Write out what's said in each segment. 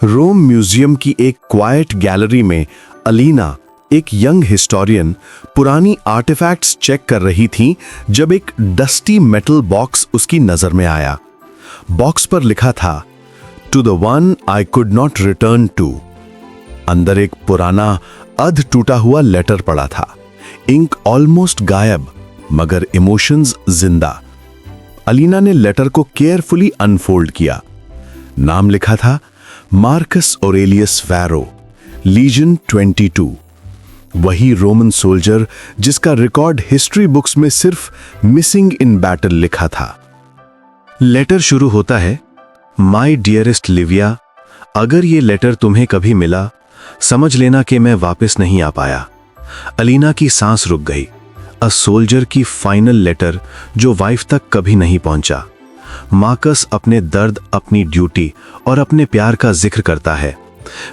रोम museum की एक quite gallery में अलीना, एक यंग हिस्टोरियन, पुरानी आर्टिफैक्ट्स चेक कर रही थी जब एक डस्टी मेटल बॉक्स उसकी नजर में आया। बॉक्स पर लिखा था, to the one I could not return to. अंदर एक पुराना अध टूटा हुआ लेटर पड़ा था। इंक ऑलमोस्ट गायब, मगर इमोशंस जिंदा। अलीना ने लेटर को केयरफुली अनफोल्ड किया। नाम लिखा था मार्कस ऑरेलियस वैरो, लीजन 22। वही रोमन सोल्जर जिसका रिकॉर्ड हिस्ट्री बुक्स में सिर्फ मिसिंग इन बैटल लिखा था। लेटर शुरू होता है, माय डियरेस्ट लिविया, अगर ये लेटर तुम्हें कभी मिला समझ लेना कि मैं वापस नहीं आ पाया। अलीना की सांस रुक गई। अ सोल्जर की फाइनल लेटर जो वाइफ तक कभी नहीं पहुंचा। मार्कस अपने दर्द, अपनी ड्यूटी और अपने प्यार का जिक्र करता है।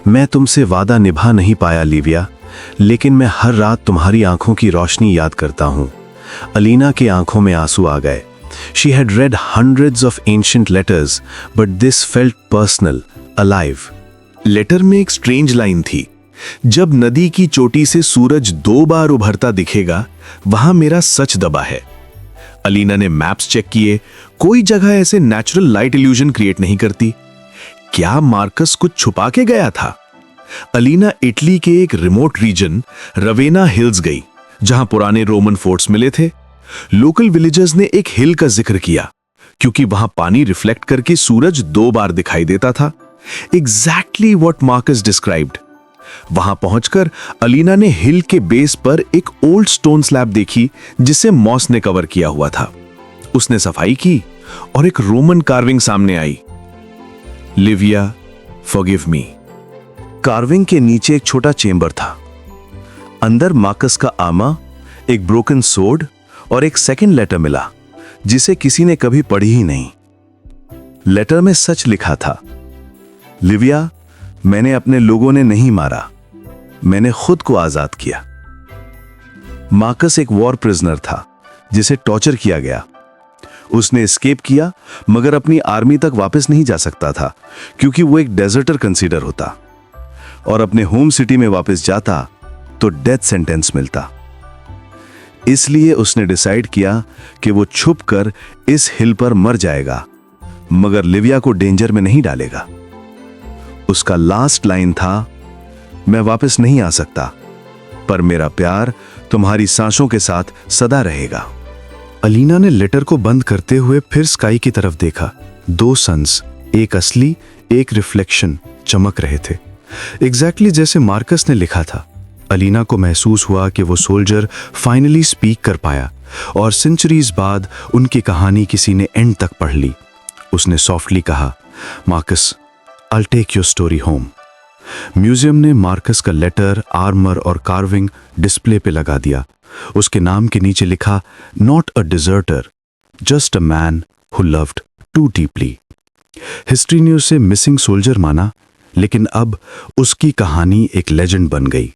मैं तुमसे वादा निभा नहीं पाया लिविया, लेकिन मैं हर रात तुम्हारी आंखों की रोशनी याद करता हूं। अलीना के आंखों में आंसू आ गए। She had read hundreds of ancient letters, but this felt personal, alive. Letter में एक स्ट्रेंज लाइन थी, जब नदी की चोटी से सूरज 2 बार उभरता दिखेगा, वहां मेरा सच दबा है। अलीना ने मैप्स चेक किए, कोई जगह ऐसे नेचुरल लाइट इल्यूजन क्रिएट नहीं करती। क्या मार्कस कुछ छुपा के गया था? अलीना इटली के एक रिमोट रीजन रवेना हिल्स गई, जहां पुराने रोमन फोर्ट्स मिले थे। लोकल विलेजर्स ने एक हिल का जिक्र किया, क्योंकि वहां पानी रिफ्लेक्ट करके सूरज 2 बार दिखाई देता था। Exactly what Marcus described. वहां पहुंचकर अलीना ने हिल के बेस पर एक ओल्ड स्टोन स्लैब देखी, जिसे मॉस ने कवर किया हुआ था। उसने सफाई की और एक रोमन कार्विंग सामने आई। Livia, forgive me. कार्विंग के नीचे एक छोटा चेंबर था। अंदर मार्कस का आमा, एक ब्रोकन सोर्ड और एक सेकंड लेटर मिला, जिसे किसी ने कभी पढ़ी ही नहीं। लेटर में सच लिखा था, लिविया, मैंने अपने लोगों ने नहीं मारा, मैंने खुद को आजाद किया। मार्कस एक वॉर प्रिजनर था, जिसे टॉर्चर किया गया। उसने एस्केप किया, मगर अपनी आर्मी तक वापस नहीं जा सकता था, क्योंकि वो एक डेजर्टर कंसीडर होता, और अपने होम सिटी में वापस जाता तो डेथ सेंटेंस मिलता। इसलिए उसने डिसाइड किया कि वो छुपकर इस हिल पर मर जाएगा, मगर लिविया को डेंजर में नहीं डालेगा। उसका लास्ट लाइन था, मैं वापस नहीं आ सकता, पर मेरा प्यार तुम्हारी सांसों के साथ सदा रहेगा। अलीना ने लेटर को बंद करते हुए फिर स्काई की तरफ देखा। 2 सन्स, एक असली, एक रिफ्लेक्शन, चमक रहे थे, एग्जैक्टली जैसे मार्कस ने लिखा था। अलीना को महसूस हुआ कि वो सोल्जर फाइनली स्पीक कर पाया, और सेंचुरीज बाद उनकी कहानी किसी ने एंड तक पढ़ ली। उसने सॉफ्टली कहा, Marcus, I'll take your story home. Museum ने मार्कस का लेटर, आर्मर और कार्विंग डिस्प्ले पे लगा दिया। उसके नाम के नीचे लिखा, not a deserter, just a man who loved too deeply. History ने उसे मिसिंग सोल्जर माना, लेकिन अब उसकी कहानी एक लेजेंड बन गई।